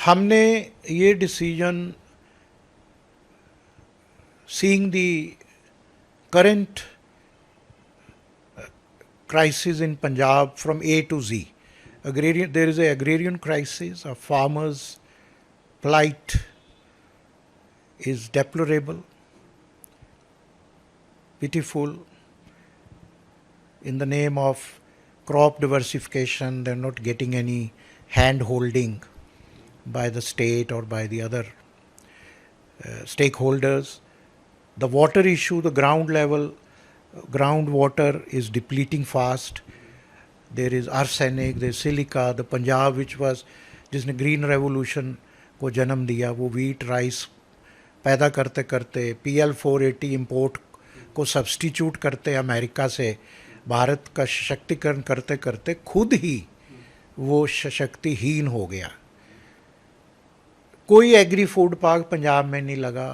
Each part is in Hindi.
हमने ये decision seeing the current crisis in Punjab from A to Z. There is an agrarian crisis, a farmer's plight is deplorable, pitiful. In the name of crop diversification, they're not getting any hand holding by the state or by the other stakeholders. The water issue, the ground level, groundwater is depleting fast. There is arsenic, there is silica. The Punjab, which was, जिसने ग्रीन रेवोल्यूशन को जन्म दिया, वो वीट राइस पैदा करते करते PL480 इम्पोर्ट को सब्स्टिट्यूट करते अमेरिका से भारत का सशक्तिकरण करते करते खुद ही वो सशक्तिहीन हो गया. कोई एग्री फूड पार्क पंजाब में नहीं लगा.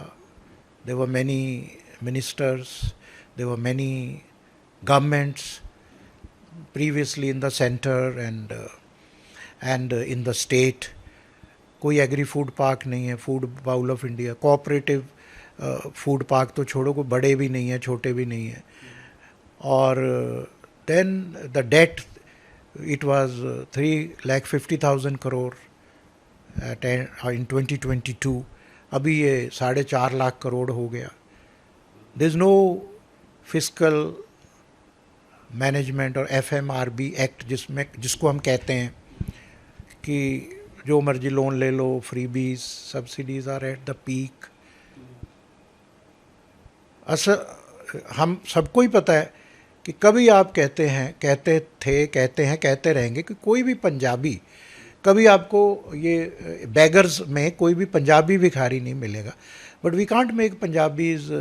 There were many ministers, there were many governments previously in the center and in the state. कोई एग्री फूड पार्क नहीं है. Food bowl of India, cooperative food park तो छोड़ो, कोई बड़े भी नहीं है, छोटे भी नहीं है. और then the debt, it was 3,50,000 crore in 2022. अभी ये 4.5 लाख करोड़ हो गया. There is no fiscal management और FMRB एक्ट जिसको हम कहते हैं कि जो मर्जी लोन ले लो, freebies, subsidies are at the peak. हम सबको ही पता है कि कभी आप कहते रहेंगे कि कोई भी पंजाबी, कभी आपको ये बेगर्स में कोई भी पंजाबी भिखारी नहीं मिलेगा. But we can't make Punjabis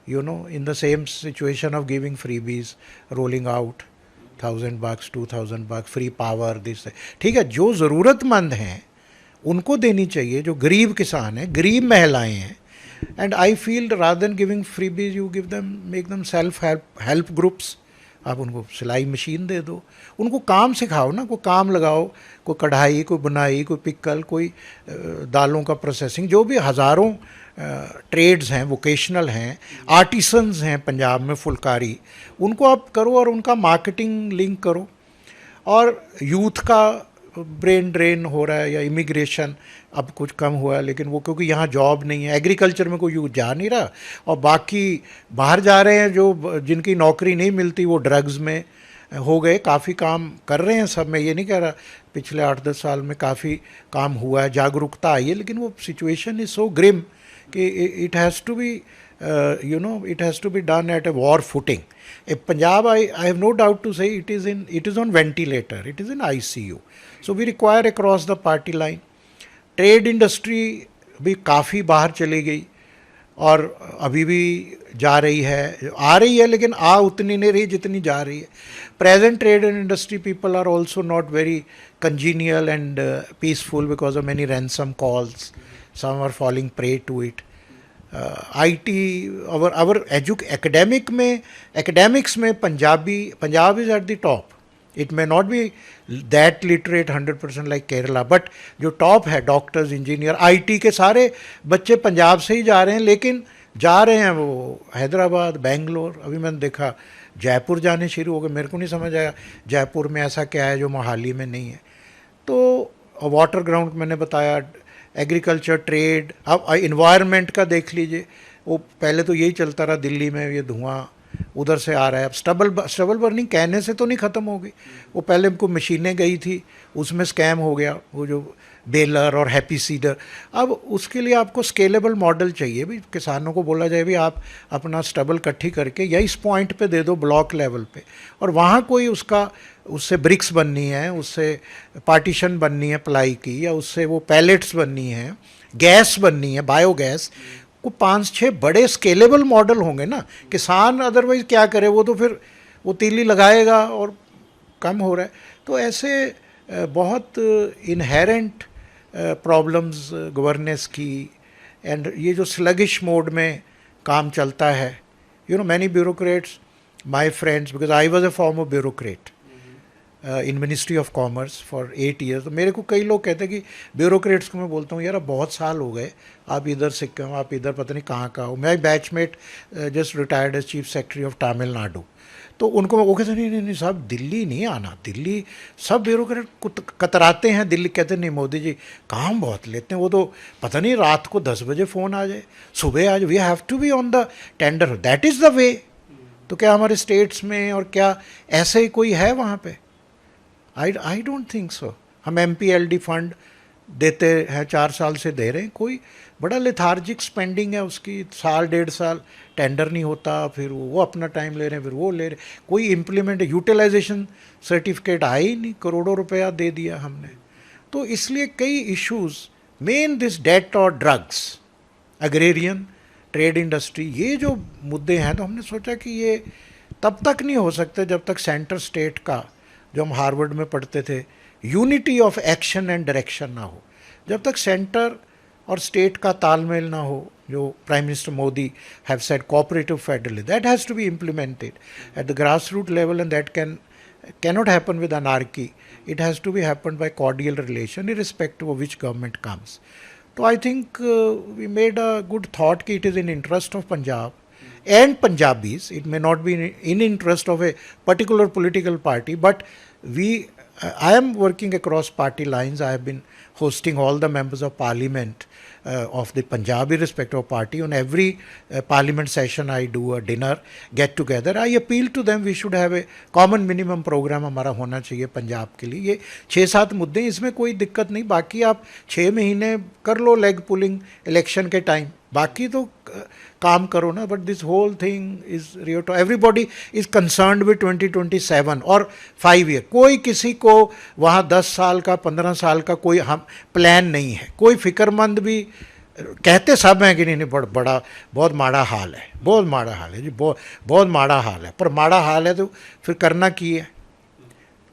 in the same situation of giving freebies, rolling out $1,000, $2,000, free power, this. ठीक है, जो ज़रूरतमंद हैं उनको देनी चाहिए, जो गरीब किसान हैं, गरीब महिलाएं हैं. And I feel rather than giving freebies, you give them, make them self-help groups. आप उनको सिलाई मशीन दे दो, उनको काम सिखाओ ना, कोई काम लगाओ, कोई कढ़ाई, कोई बुनाई, कोई पिकल, कोई दालों का प्रोसेसिंग, जो भी हज़ारों ट्रेड्स हैं, वोकेशनल हैं, आर्टिसंस हैं पंजाब में, फुलकारी, उनको आप करो और उनका मार्केटिंग लिंक करो. और यूथ का ब्रेन ड्रेन हो रहा है, या इमिग्रेशन अब कुछ कम हुआ है, लेकिन वो क्योंकि यहाँ जॉब नहीं है, एग्रीकल्चर में कोई यूथ जा नहीं रहा, और बाकी बाहर जा रहे हैं जो जिनकी नौकरी नहीं मिलती, वो ड्रग्स में हो गए. काफ़ी काम कर रहे हैं सब. मैं ये नहीं कह रहा, पिछले 8-10 साल में काफ़ी काम हुआ है, जागरूकता आई है, लेकिन वो सिचुएशन इज़ सो ग्रिम कि it has to be it has to be done at a war footing. Punjab, I have no doubt to say it is on ventilator, it is in ICU. So we require across the party line. Trade industry भी काफ़ी बाहर चली गई और अभी भी जा रही है, आ रही है, लेकिन उतनी नहीं रही जितनी जा रही है. Present trade and industry people are also not very congenial and peaceful because of many ransom calls. Some are falling prey to it. IT, our academics में Punjab is at the top. It may not be that literate 100% like Kerala, but जो टॉप है, डॉक्टर्स, इंजीनियर, IT के सारे बच्चे पंजाब से ही जा रहे हैं. लेकिन जा रहे हैं वो हैदराबाद, बेंगलोर. अभी मैंने देखा जयपुर जाने शुरू हो गए. मेरे को नहीं समझ आया जयपुर में ऐसा क्या है जो मोहाली में नहीं है. तो वाटर ग्राउंड मैंने बताया, एग्रीकल्चर, ट्रेड. अब इन्वायरमेंट का देख लीजिए, वो पहले तो यही चलता रहा दिल्ली में, ये धुआं उधर से आ रहा है. अब स्टबल बर्निंग कहने से तो नहीं ख़त्म हो गई. वो पहले हमको मशीनें गई थी, उसमें स्कैम हो गया, वो जो बेलर और हैप्पी सीडर. अब उसके लिए आपको स्केलेबल मॉडल चाहिए. भी किसानों को बोला जाए भी आप अपना स्टबल इकट्ठी करके या इस पॉइंट पे दे दो ब्लॉक लेवल पे, और वहाँ कोई उससे ब्रिक्स बननी है, उससे पार्टीशन बननी है प्लाई की, या उससे वो पैलेट्स बननी है, गैस बननी है, बायोगैस को 5-6 बड़े स्केलेबल मॉडल होंगे ना. किसान अदरवाइज क्या करे, वो तो फिर वो तीली लगाएगा और कम हो रहा है. तो ऐसे बहुत इनहेरेंट प्रॉब्लम्स गवर्नेंस की, एंड ये जो स्लगिश मोड में काम चलता है. Many bureaucrats, my friends, because I was a former bureaucrat, in ministry of commerce for 8 years. तो मेरे को कई लोग कहते हैं कि ब्यूरोक्रेट्स को मैं बोलता हूँ यार अब बहुत साल हो गए, आप इधर सिक्किम, आप इधर पता नहीं कहाँ का हो। My batchmate just retired as chief secretary of Tamil Nadu. तो उनको वो कहते नहीं नहीं नहीं साहब दिल्ली नहीं आना, दिल्ली सब ब्यूरोक्रेट कतराते हैं, दिल्ली कहते नहीं मोदी जी काम बहुत लेते हैं, वो तो पता नहीं रात को 10 बजे फ़ोन आ जाए, सुबह आ जाए, we have to be on the tender, that is the way. तो क्या हमारे स्टेट्स में और क्या ऐसे ही कोई है वहाँ पे? आई डोंट थिंक सो। हम MPLD फंड देते हैं, 4 साल से दे रहे हैं, कोई बड़ा लेथार्जिक स्पेंडिंग है उसकी, साल 1.5 साल टेंडर नहीं होता, फिर वो अपना टाइम ले रहे हैं, फिर वो ले रहे, कोई इम्प्लीमेंट यूटिलाइजेशन सर्टिफिकेट आया ही नहीं, करोड़ों रुपया दे दिया हमने। तो इसलिए कई इश्यूज, मेन दिस डेट और ड्रग्स, एग्रेरियन, ट्रेड इंडस्ट्री, ये जो मुद्दे हैं, तो हमने सोचा कि ये तब तक नहीं हो सकते जब तक सेंटर स्टेट का, जो हम हार्वर्ड में पढ़ते थे, unity of action and direction ना हो, जब तक सेंटर और स्टेट का तालमेल ना हो, जो prime minister Modi have said cooperative federalism, that has to be implemented at the grass root level and that cannot happen with anarchy. It has to be happened by cordial relation irrespective of which government comes. So I think we made a good thought कि it is in interest of Punjab and Punjabis. It may not be in interest of a particular political party, but I am working across party lines. I have been hosting all the members of parliament of the Punjab, irrespective of party. On every parliament session, I do a dinner, get together. I appeal to them, we should have a common minimum program हमारा होना चाहिए पंजाब के लिए। ये 6-7 मुद्दे, इसमें कोई दिक्कत नहीं। बाकी आप 6 महीने कर लो लेग पुलिंग इलेक्शन के टाइम, बाकी तो काम करो ना। But this whole thing is real to everybody is concerned with 2027 और 5 ईयर। कोई किसी को वहाँ 10 साल का 15 साल का कोई हम प्लान नहीं है, कोई फिक्रमंद भी कहते सब हैं कि नहीं नहीं बड़ा बहुत माड़ा हाल है, बहुत माड़ा हाल है जी, बहुत माड़ा हाल है। पर माड़ा हाल है तो फिर करना की है,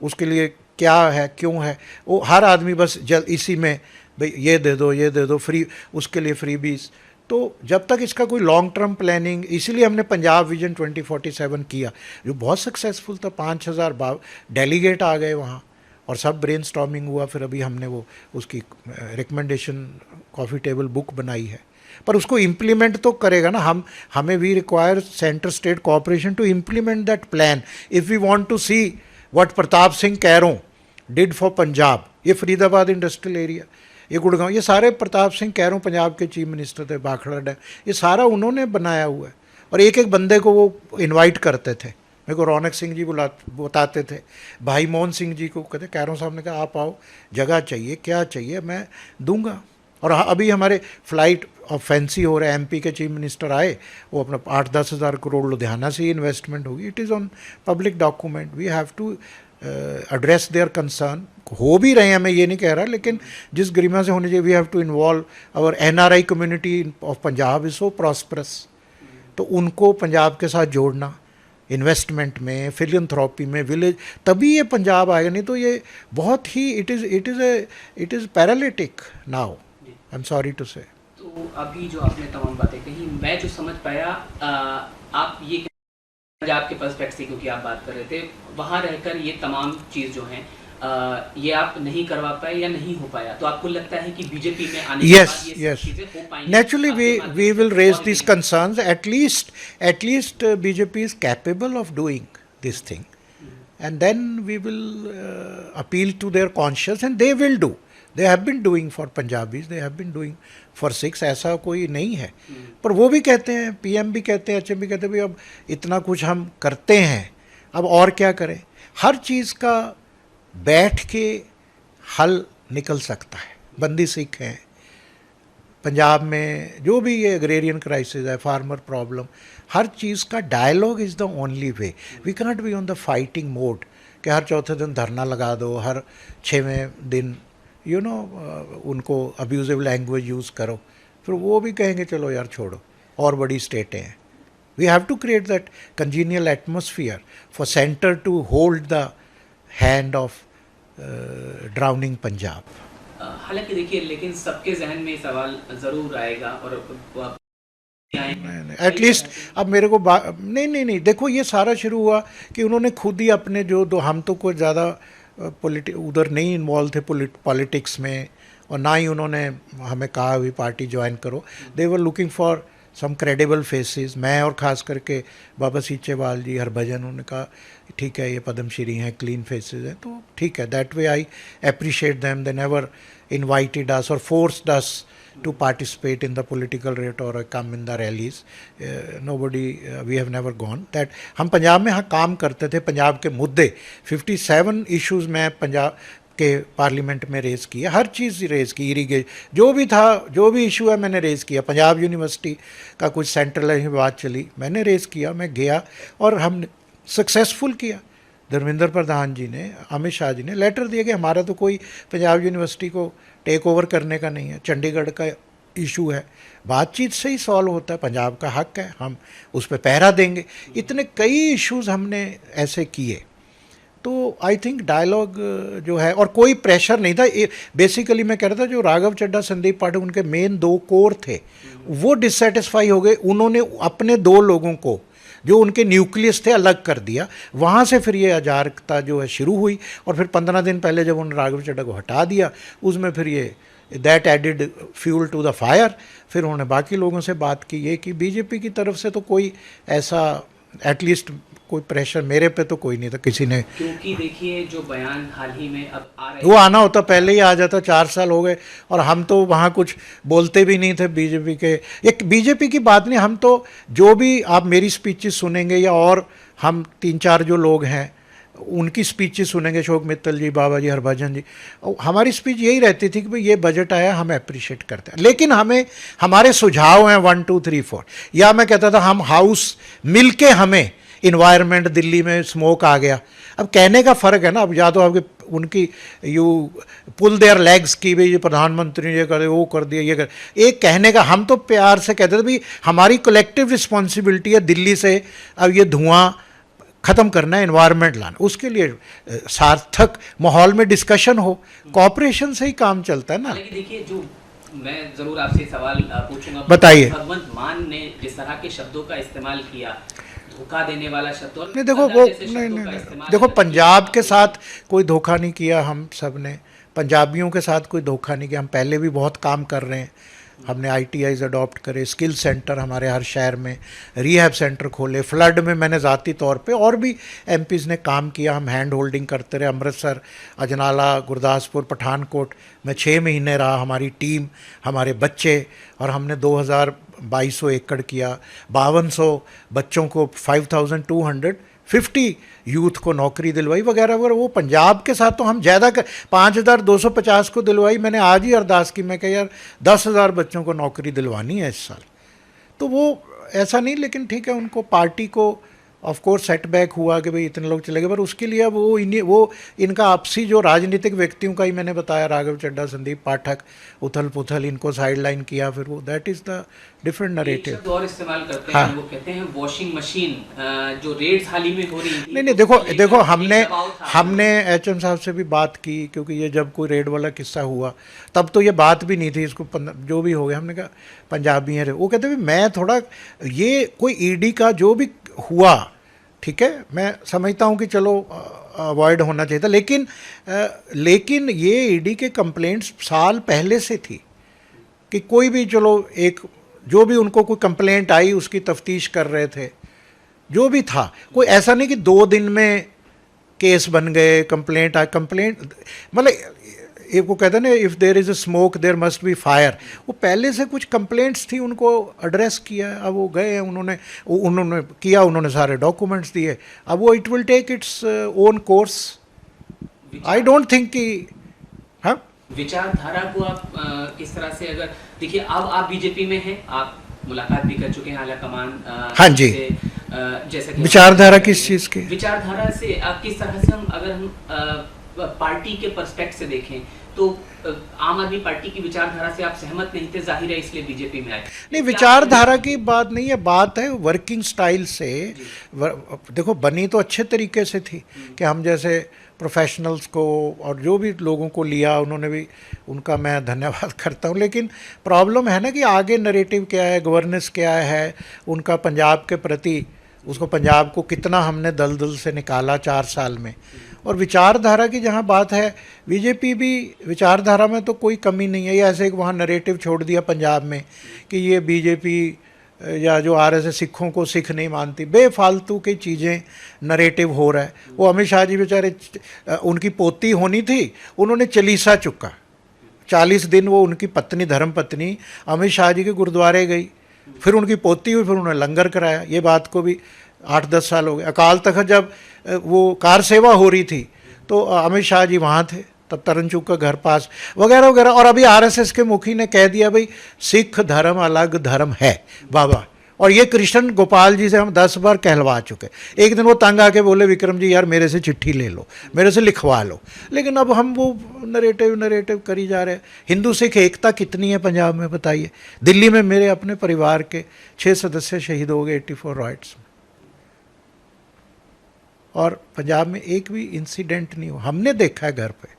उसके लिए क्या है, क्यों है? वो हर आदमी बस इसी में भाई ये दे दो, ये दे दो, फ्री, उसके लिए फ्रीबीज। तो जब तक इसका कोई लॉन्ग टर्म प्लानिंग, इसीलिए हमने पंजाब विजन 2047 किया, जो बहुत सक्सेसफुल था। 5000 डेलीगेट आ गए वहाँ और सब ब्रेनस्टॉर्मिंग हुआ। फिर अभी हमने वो उसकी रिकमेंडेशन कॉफ़ी टेबल बुक बनाई है, पर उसको इम्प्लीमेंट तो करेगा ना। हमें we require centre state cooperation to implement that plan if we want to see what Pratap Singh Kairon did for Punjab. ये फरीदाबाद इंडस्ट्रियल एरिया, ये गुड़गांव, ये सारे प्रताप सिंह कैरों पंजाब के चीफ मिनिस्टर थे, भाखड़ा डैम, ये सारा उन्होंने बनाया हुआ है। और एक एक बंदे को वो इनवाइट करते थे। मेरे को रौनक सिंह जी बताते थे, भाई मोहन सिंह जी को कहते, कैरों साहब ने कहा आप आओ, जगह चाहिए, क्या चाहिए मैं दूंगा। और अभी हमारे फ्लाइट ऑफ फैंसी हो रहा है, MP के चीफ मिनिस्टर आए, वो अपना 8-10 हज़ार करोड़ लुधियाना से ही इन्वेस्टमेंट होगी। It is on public document, we have to address their concern. हो भी रहे हैं, मैं ये नहीं कह रहा, लेकिन जिस गरिमा से होने चाहिए, we have to involve our NRI community of Punjab is so prosperous. तो उनको पंजाब के साथ जोड़ना, इन्वेस्टमेंट में, फिलियंथ्रॉपी में, विलेज, तभी ये पंजाब आएगा। नहीं तो ये बहुत ही it is paralytic now, I am sorry to say. तो अभी जो आपने तमाम बातें कही, मैं जो समझ पाया, आप ये पंजाब के पर्सपेक्टिव से, क्योंकि आप बात कर रहे थे, वहाँ रहकर ये तमाम चीज़ जो हैं ये आप नहीं करवा पाए या नहीं हो पाया, तो आपको लगता है कि बीजेपी में आने के बाद ये सब चीज़ें हो पाएंगी? Naturally, we will raise these concerns. At least BJP is capable of doing this thing, and then we will appeal to their conscience, and they will do. They have been doing for Punjabis, they have been doing for Sikhs, ऐसा कोई नहीं है। पर वो भी कहते हैं, PM भी कहते हैं, HM भी कहते हैं, भाई अब इतना कुछ हम करते हैं, अब और क्या करें? हर चीज़ का बैठ के हल निकल सकता है। बंदी सिख हैं पंजाब में, जो भी ये एग्रेरियन क्राइसिस है, फार्मर प्रॉब्लम, हर चीज़ का dialogue is the only way. We cannot be on the fighting mode कि हर चौथे दिन धरना लगा दो, हर 6वें दिन उनको अब्यूजिव लैंग्वेज यूज़ करो, फिर वो भी कहेंगे चलो यार छोड़ो, और बड़ी स्टेटें हैं। We have to create that congenial atmosphere for centre to hold the hand of drowning Punjab. हालांकि देखिए, लेकिन सबके जहन में सवाल ज़रूर आएगा, और एटलीस्ट अब मेरे को नहीं, देखो ये सारा शुरू हुआ कि उन्होंने खुद ही अपने जो हम तो कोई ज़्यादा उधर नहीं इन्वॉल्व थे पॉलिटिक्स में, और ना ही उन्होंने हमें कहा भी पार्टी ज्वाइन करो। They were looking for some credible faces. मैं और ख़ास करके बाबा सीचेवाल जी, हरभजन, उन्होंने कहा ठीक है ये पद्मश्री हैं, क्लीन फेसेस हैं, तो ठीक है, that way I appreciate them. They never invited us or forced us to participate in the political rate or come in the rallies. Nobody, we have never gone. That हम पंजाब में हाँ काम करते थे, पंजाब के मुद्दे 57 इश्यूज़ में पंजाब के पार्लियामेंट में रेज़ किया, हर चीज़ रेज़ की, इरीगेशन जो भी था, जो भी इशू है मैंने रेज़ किया। पंजाब यूनिवर्सिटी का कुछ सेंट्रल बात चली, मैंने रेज़ किया, मैं गया और हमने सक्सेसफुल किया। धर्मेंद्र प्रधान जी ने, अमित शाह जी ने लेटर दिया कि हमारा तो कोई पंजाब यूनिवर्सिटी को टेक ओवर करने का नहीं है, चंडीगढ़ का इशू है, बातचीत से ही सॉल्व होता है, पंजाब का हक है, हम उस पर पहरा देंगे। इतने कई इश्यूज़ हमने ऐसे किए। तो आई थिंक डायलॉग जो है, और कोई प्रेशर नहीं था। बेसिकली मैं कह रहा था जो राघव चड्ढा, संदीप पाठक, उनके मेन 2 कोर थे, वो डिससेटिस्फाई हो गए। उन्होंने अपने 2 लोगों को जो उनके न्यूक्लियस थे अलग कर दिया। वहाँ से फिर ये अराजकता जो है शुरू हुई, और फिर 15 दिन पहले जब उन्होंने राघव चड्ढा को हटा दिया, उसमें फिर ये that added fuel to the fire. फिर उन्होंने बाकी लोगों से बात की, ये कि बीजेपी की तरफ से तो कोई ऐसा एटलीस्ट कोई प्रेशर मेरे पे तो कोई नहीं था, किसी ने। क्योंकि देखिए जो बयान हाल ही में अब आ रहे, वो आना होता पहले ही आ जाता, 4 साल हो गए और हम तो वहाँ कुछ बोलते भी नहीं थे बीजेपी के। एक बीजेपी की बात नहीं, हम तो जो भी आप मेरी स्पीचेस सुनेंगे या और हम 3-4 जो लोग हैं उनकी स्पीचेस सुनेंगे, अशोक मित्तल जी, बाबा जी, हरभजन जी, हमारी स्पीच यही रहती थी कि भाई ये बजट आया, हम अप्रिशिएट करते हैं, लेकिन हमें हमारे सुझाव हैं 1 2 3 4। या मैं कहता था हम हाउस मिल के, हमें इन्वायरमेंट, दिल्ली में स्मोक आ गया, अब कहने का फ़र्क है ना। अब या तो आपके उनकी यू पुल देयर लेग्स की भाई प्रधानमंत्री ने ये कर दिया, वो कर दिया, ये कर, एक कहने का, हम तो प्यार से कहते थे भाई हमारी कलेक्टिव रिस्पॉन्सिबिलिटी है दिल्ली से अब ये धुआं ख़त्म करना है, इन्वायरमेंट लाना, उसके लिए सार्थक माहौल में डिस्कशन हो, कॉपरेशन से ही काम चलता है ना। लेकिन देखिए जो मैं ज़रूर आपसे सवाल पूछूंगा, बताइए। भगवंत मान ने जिस तरह के शब्दों का इस्तेमाल किया, धोखा देने वाला शब्द, और नहीं देखो वो नहीं, देखो पंजाब के साथ कोई धोखा नहीं किया, हम सब ने पंजाबियों के साथ कोई धोखा नहीं किया। हम पहले भी बहुत काम कर रहे हैं, हमने ITIs अडॉप्ट करे, स्किल सेंटर हमारे हर शहर में, रिहैब सेंटर खोले, फ्लड में मैंने ज़ाती तौर पे, और भी MPs ने काम किया, हम हैंड होल्डिंग करते रहे। अमृतसर, अजनाला, गुरदासपुर, पठानकोट में 6 महीने रहा हमारी टीम, हमारे बच्चे, और हमने 2200 एकड़ किया, 5200 बच्चों को 5250 यूथ को नौकरी दिलवाई वगैरह वगैरह। वो पंजाब के साथ तो हम ज़्यादा 5250 को दिलवाई। मैंने आज ही अरदास की, मैं कहा यार 10,000 बच्चों को नौकरी दिलवानी है इस साल। तो वो ऐसा नहीं, लेकिन ठीक है, उनको पार्टी को ऑफ कोर्स सेटबैक हुआ कि भाई इतने लोग चले गए, पर उसके लिए अब वो इनका आपसी जो राजनीतिक व्यक्तियों का ही मैंने बताया, राघव चड्ढा, संदीप पाठक, उथल पुथल, इनको साइडलाइन किया, फिर वो that is the different narrative. और इस्तेमाल करते हैं, वो कहते हैं वॉशिंग मशीन, जो रेड्स हाल ही में हो रही थी। नहीं देखो हमने HM साहब से भी बात की, क्योंकि ये जब कोई रेड वाला किस्सा हुआ तब तो ये बात भी नहीं थी, इसको जो भी हो गया, हमने कहा पंजाबी हैं, वो कहते मैं थोड़ा ये कोई ED का जो भी हुआ, ठीक है, मैं समझता हूँ कि चलो अवॉइड होना चाहिए था, लेकिन ये ED के कंप्लेंट्स साल पहले से थी कि कोई भी, चलो एक जो भी उनको कोई कंप्लेंट आई उसकी तफ्तीश कर रहे थे, जो भी था, कोई ऐसा नहीं कि 2 दिन में केस बन गए, कंप्लेंट मतलब एक वो कहते हैं ना, if there is a smoke there must be fire. वो पहले से कुछ कंप्लेंट्स थी, उनको एड्रेस किया, अब वो गए हैं, उन्होंने सारे डॉक्यूमेंट्स दिए, अब वो it will take its own course. I don't think कि हाँ विचारधारा को आप किस तरह से, अगर देखिए अब आप बीजेपी में हैं, आप मुलाकात भी कर चुके हैं आला कमान, हाँ जी, जैसा कि विचारधारा किस चीज़ की विचारधारा से आप किस तरह से, हम अगर हम पार्टी के पर्सपेक्ट से देखें तो आम आदमी पार्टी की विचारधारा से आप सहमत नहीं थे, जाहिर है, इसलिए बीजेपी में आए। नहीं, विचारधारा की बात नहीं है, बात है वर्किंग स्टाइल से। देखो बनी तो अच्छे तरीके से थी कि हम जैसे प्रोफेशनल्स को और जो भी लोगों को लिया, उन्होंने भी, उनका मैं धन्यवाद करता हूँ, लेकिन प्रॉब्लम है ना कि आगे नरेटिव क्या है, गवर्नेंस क्या है, उनका पंजाब के प्रति उसको पंजाब को कितना हमने दलदल से निकाला 4 साल में। और विचारधारा की जहाँ बात है, बीजेपी भी विचारधारा में तो कोई कमी नहीं है। ये ऐसे एक वहाँ नरेटिव छोड़ दिया पंजाब में कि ये बीजेपी या जो आरएसएस सिखों को सिख नहीं मानती, बेफालतू की चीज़ें नरेटिव हो रहा है। वो अमित शाह जी बेचारे, उनकी पोती होनी थी, उन्होंने चालीसा चुका, 40 दिन वो उनकी पत्नी धर्म पत्नी अमित शाह जी के गुरुद्वारे गई, फिर उनकी पोती हुई, फिर उन्होंने लंगर कराया। ये बात को भी 8-10 साल हो गए। अकाल तख्त जब वो कार सेवा हो रही थी तो अमित शाह जी वहाँ थे, तब तरनचुक का घर पास वगैरह वगैरह। और अभी आरएसएस के मुखी ने कह दिया भाई सिख धर्म अलग धर्म है बाबा। और ये कृष्ण गोपाल जी से हम 10 बार कहलवा चुके। एक दिन वो तंग आके बोले विक्रम जी यार मेरे से चिट्ठी ले लो, मेरे से लिखवा लो। लेकिन अब हम वो नरेटिव करी जा रहे हैं। हिंदू सिख एकता कितनी है पंजाब में बताइए। दिल्ली में मेरे अपने परिवार के 6 सदस्य शहीद हो गए 84 राइट्स में, और पंजाब में एक भी इंसिडेंट नहीं हुआ। हमने देखा है घर पे।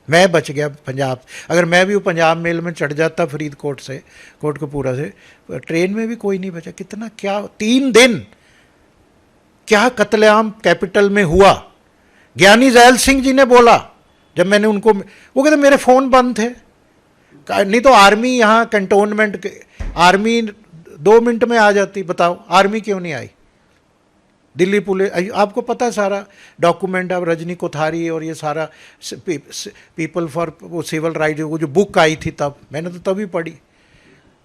मैं बच गया पंजाब। अगर मैं भी वो पंजाब मेल में चढ़ जाता फरीदकोट से, कोटकपूरा से, ट्रेन में भी कोई नहीं बचा। कितना क्या 3 दिन क्या कत्लेआम कैपिटल में हुआ। ज्ञानी जैल सिंह जी ने बोला जब मैंने उनको, वो कहते मेरे फ़ोन बंद थे। नहीं तो आर्मी यहाँ कंटोनमेंट, आर्मी 2 मिनट में आ जाती। बताओ आर्मी क्यों नहीं आई? दिल्ली पुलिस, आपको पता है सारा डॉक्यूमेंट। अब रजनी कोठारी और ये सारा पीपल फॉर वो सिविल राइट, वो जो बुक आई थी तब, मैंने तो तभी पढ़ी।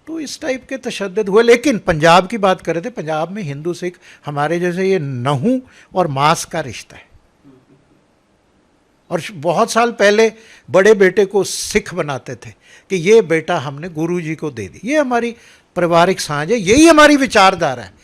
तो इस टाइप के तशद्दुद हुए। लेकिन पंजाब की बात कर रहे थे, पंजाब में हिंदू सिख हमारे जैसे ये नहू और मांस का रिश्ता है। और बहुत साल पहले बड़े बेटे को सिख बनाते थे कि ये बेटा हमने गुरु जी को दे दी। ये हमारी पारिवारिक साझ है, यही हमारी विचारधारा है।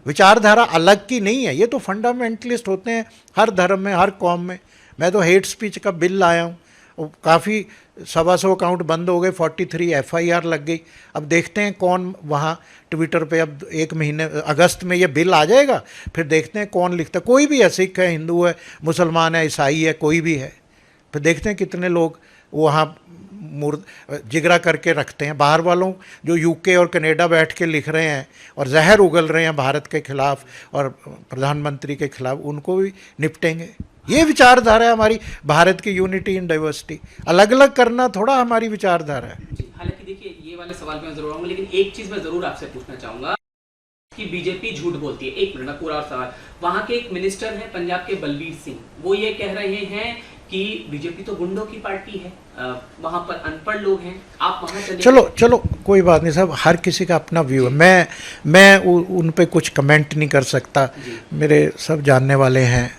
विचारधारा अलग की नहीं है। ये तो फंडामेंटलिस्ट होते हैं हर धर्म में, हर कौम में। मैं तो हेट स्पीच का बिल लाया हूँ, काफ़ी 125 अकाउंट बंद हो गए, 43 FIR लग गई। अब देखते हैं कौन वहाँ ट्विटर पे, अब 1 महीने अगस्त में ये बिल आ जाएगा, फिर देखते हैं कौन लिखता है। कोई भी है, सिख है, हिंदू है, मुसलमान है, ईसाई है, कोई भी है। फिर देखते हैं कितने लोग वहाँ जिगरा करके रखते हैं। बाहर वालों जो UK और कनाडा बैठ के लिख रहे हैं और जहर उगल रहे हैं भारत के खिलाफ और प्रधानमंत्री के खिलाफ, उनको भी निपटेंगे। ये विचारधारा है हमारी, भारत की यूनिटी इन डाइवर्सिटी। अलग अलग करना थोड़ा हमारी विचारधारा है। हालांकि देखिए ये वाले सवाल पे मैं जरूर आऊंगा, लेकिन एक चीज़ मैं ज़रूर आपसे पूछना चाहूँगा कि बीजेपी झूठ बोलती है। 1 मिनट पूरा सवाल। वहाँ के एक मिनिस्टर हैं पंजाब के बलबीर सिंह, वो ये कह रहे हैं कि बीजेपी तो गुंडों की पार्टी है, वहाँ पर अनपढ़ लोग हैं, आप वहाँ चले। चलो कोई बात नहीं साहब, हर किसी का अपना व्यू है। मैं उन पे कुछ कमेंट नहीं कर सकता। मेरे सब जानने वाले हैं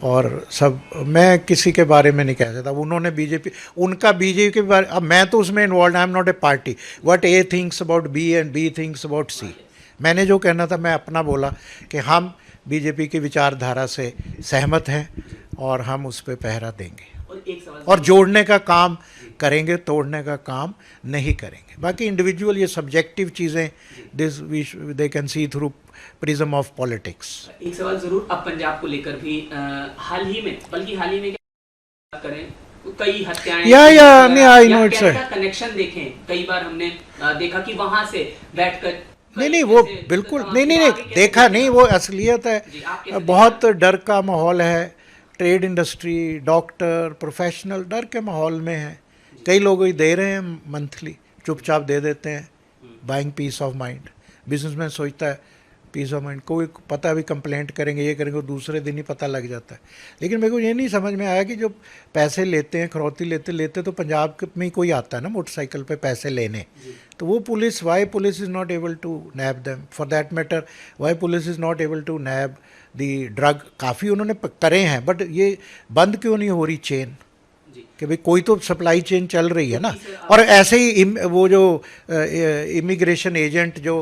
और सब, मैं किसी के बारे में नहीं कह सकता। उन्होंने बीजेपी, उनका बीजेपी के बारे, अब मैं तो उसमें involve, I am not a party. What A thinks about B and B thinks about C। मैंने जो कहना था मैं अपना बोला कि हम बीजेपी की विचारधारा से सहमत हैं और हम उस पर पहरा देंगे और जोड़ने का काम करेंगे, तोड़ने का काम नहीं करेंगे। बाकी इंडिविजुअल ये सब्जेक्टिव चीज़ें, this they can see through prism of politics. एक सवाल जरूर अब पंजाब को लेकर भी, हाल ही में क्या करें, कई हत्याएं या नहीं, आई नो इट्स कनेक्शन देखें। कई बार हमने देखा कि वहां से बैठकर, नहीं वो बिल्कुल नहीं देखा नहीं, वो असलियत है। बहुत डर का माहौल है। ट्रेड इंडस्ट्री, डॉक्टर, प्रोफेशनल डर के माहौल में है। कई लोग ही दे रहे हैं मंथली, चुपचाप दे देते हैं, buying peace of mind. Businessman सोचता है पीस ऑफ माइंड, कोई पता भी कंप्लेंट करेंगे, ये करेंगे, दूसरे दिन ही पता लग जाता है। लेकिन मेरे को ये नहीं समझ में आया कि जो पैसे लेते हैं, खरौती लेते तो पंजाब में ही कोई आता है ना मोटरसाइकिल पे पैसे लेने, तो वो police, why police is not able to nab them, for that matter why police is not able to nab the drug. काफ़ी उन्होंने करे हैं, बट ये बंद क्यों नहीं हो रही चेन, कि भाई कोई तो सप्लाई चेन चल रही है ना। और ऐसे ही वो जो इमिग्रेशन एजेंट जो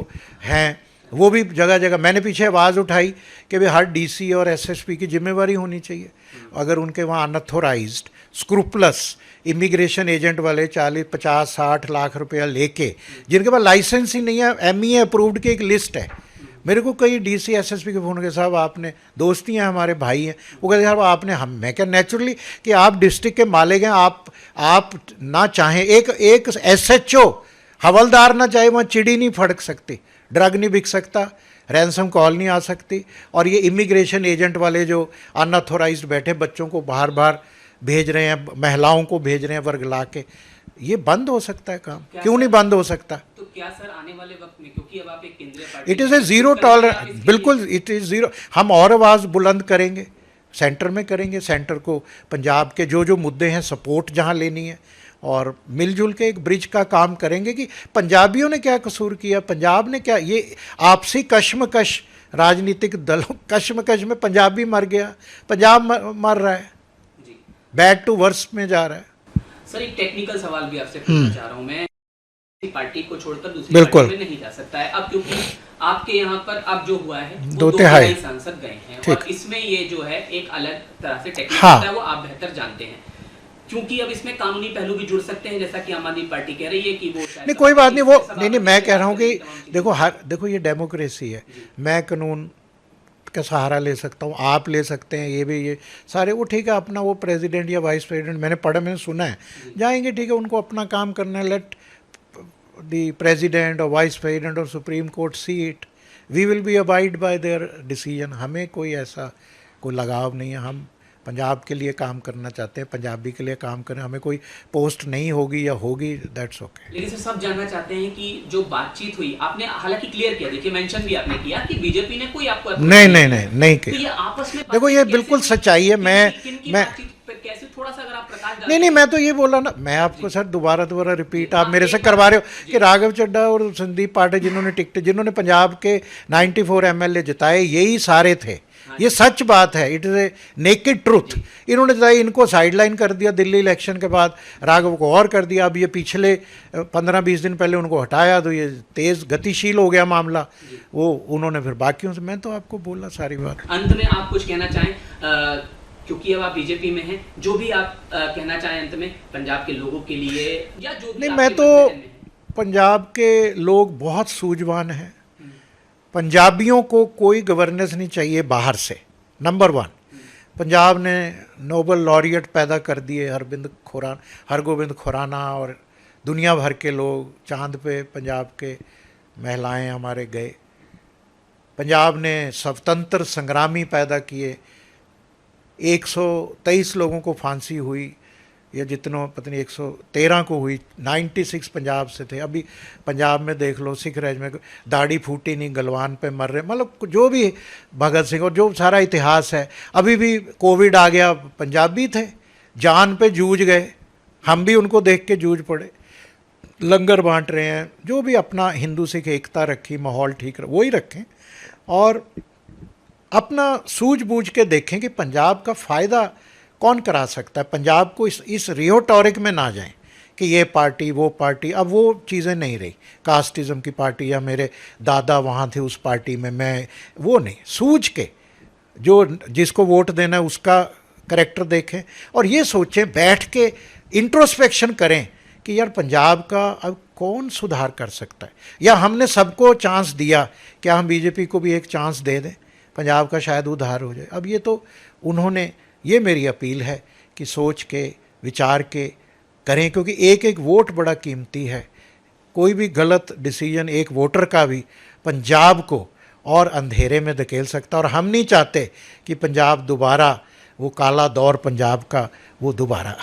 हैं, वो भी जगह जगह, मैंने पीछे आवाज़ उठाई कि भाई हर DC और SSP की जिम्मेवारी होनी चाहिए। अगर उनके वहाँ अनऑथोराइज्ड स्क्रूपलस इमिग्रेशन एजेंट वाले 40, 50, 60 लाख रुपया लेके, जिनके पास लाइसेंस ही नहीं है, ME अप्रूव्ड की एक लिस्ट है। मेरे को कई DC SSP के फ़ोन के, साहब आपने, दोस्ती हैं, हमारे भाई हैं, वो कहते साहब आपने, हम, मैं क्या नेचुरली कि आप डिस्ट्रिक्ट के मालिक हैं, आप ना चाहें, एक SHO हवलदार ना चाहे, वहाँ चिड़ी नहीं फड़क सकती, ड्रग नहीं बिक सकता, रैंसम कॉल नहीं आ सकती, और ये इमिग्रेशन एजेंट वाले जो अनऑथोराइज्ड बैठे बच्चों को बाहर बाहर भेज रहे हैं, महिलाओं को भेज रहे हैं वर्गला के, ये बंद हो सकता है काम, क्यों नहीं बंद हो सकता? तो क्या सर आने वाले वक्त में, क्योंकि अब आप एक केंद्रीय party, it is a zero tolerance, बिल्कुल इट इज़ ज़ीरो। हम और आवाज़ बुलंद करेंगे, सेंटर में करेंगे, सेंटर को पंजाब के जो जो मुद्दे हैं सपोर्ट जहां लेनी है, और मिलजुल के एक ब्रिज का काम करेंगे कि पंजाबियों ने क्या कसूर किया, पंजाब ने क्या, ये आपसी कश्मकश, राजनीतिक दलों कश्मकश में पंजाबी मर गया, पंजाब मर रहा है, बैड टू वर्स में जा रहा है। सर एक टेक्निकल सवाल भी आपसे पूछना चाह रहा हूँ मैं, पार्टी को छोड़कर दूसरी बिल्कुल पार्टी में नहीं जा सकता है अब, क्योंकि आपके यहाँ पर अब जो हुआ है वो 2/3 सांसद गए हैं, ठीक। और इसमें ये जो है एक अलग तरह से टेक्निकल हाँ। है, वो आप बेहतर जानते हैं, क्योंकि अब इसमें कानूनी पहलू भी जुड़ सकते हैं, जैसा कि आम आदमी पार्टी कह रही है कि वो नहीं कोई बात नहीं, वो नहीं, मैं कह रहा हूँ कि देखो ये डेमोक्रेसी है, मैं कानून का सहारा ले सकता हूँ, आप ले सकते हैं, ये भी, ये सारे, वो ठीक है अपना, वो प्रेसिडेंट या वाइस प्रेसिडेंट, मैंने पढ़ा, मैंने सुना है, जाएंगे, ठीक है, उनको अपना काम करना है, लेट द प्रेसिडेंट और वाइस प्रेसिडेंट और supreme court see it, we will be abide by their decision, हमें कोई ऐसा कोई लगाव नहीं है, हम पंजाब के लिए काम करना चाहते हैं, पंजाबी के लिए काम करें, हमें कोई पोस्ट नहीं होगी या होगी, दैट्स ओके। लेकिन सर सब जानना चाहते हैं कि जो बातचीत हुई, आपने हालांकि क्लियर किया, देखिए मेंशन भी आपने किया कि बीजेपी ने कोई आपको नहीं तो ये आपस में देखो ये बिल्कुल सच्चाई है, मैं कैसे, थोड़ा सा अगर आप प्रकाश नहीं मैं तो ये बोला ना, मैं आपको सर दोबारा रिपीट आप मेरे से करवा रहे हो कि राघव चड्ढा और संदीप पाटिल जिन्होंने पंजाब के 94 एमएलए जिताए, यही सारे थे, ये सच बात है, it is a naked truth. इन्होंने जिताई, इनको साइडलाइन कर दिया दिल्ली इलेक्शन के बाद, राघव को और कर दिया, अब ये पिछले 15-20 दिन पहले उनको हटाया, तो ये तेज़ गतिशील हो गया मामला, वो उन्होंने फिर बाकियों से, मैं तो आपको बोला सारी बात। अंत में आप कुछ कहना चाहें, क्योंकि अब आप बीजेपी में हैं, जो भी आप कहना चाहें अंत में पंजाब के लोगों के लिए, या जो भी नहीं, मैं तो पंजाब के लोग बहुत सूझवान हैं, पंजाबियों को कोई गवर्नेंस नहीं चाहिए बाहर से, नंबर 1। पंजाब ने नोबल लॉरियट पैदा कर दिए, हरगोबिंद खुराना, और दुनिया भर के लोग, चांद पे पंजाब के महिलाएं हमारे गए, पंजाब ने स्वतंत्र संग्रामी पैदा किए, 123 लोगों को फांसी हुई, या जितनों पता नहीं 113 को हुई, 96 पंजाब से थे। अभी पंजाब में देख लो, सिख राज में दाढ़ी फूटी नहीं, गलवान पे मर रहे, मतलब जो भी भगत सिंह और जो सारा इतिहास है। अभी भी कोविड आ गया, पंजाबी थे, जान पे जूझ गए, हम भी उनको देख के जूझ पड़े, लंगर बांट रहे हैं, जो भी अपना हिंदू सिख एकता रखी, माहौल ठीक वही रखें, और अपना सूझबूझ के देखें कि पंजाब का फ़ायदा कौन करा सकता है, पंजाब को इस रियोटॉरिक में ना जाएं कि ये पार्टी वो पार्टी, अब वो चीज़ें नहीं रही, कास्टिज़म की पार्टी या मेरे दादा वहाँ थे उस पार्टी में, मैं वो नहीं, सूझ के जो जिसको वोट देना है उसका करैक्टर देखें, और ये सोचें, बैठ के इंट्रोस्पेक्शन करें कि यार पंजाब का अब कौन सुधार कर सकता है, या हमने सबको चांस दिया, क्या हम बीजेपी को भी एक चांस दे दें, पंजाब का शायद उद्धार हो जाए। अब ये तो उन्होंने, ये मेरी अपील है कि सोच के विचार के करें, क्योंकि एक एक वोट बड़ा कीमती है, कोई भी गलत डिसीजन एक वोटर का भी पंजाब को और अंधेरे में धकेल सकता, और हम नहीं चाहते कि पंजाब दोबारा वो काला दौर पंजाब का वो दोबारा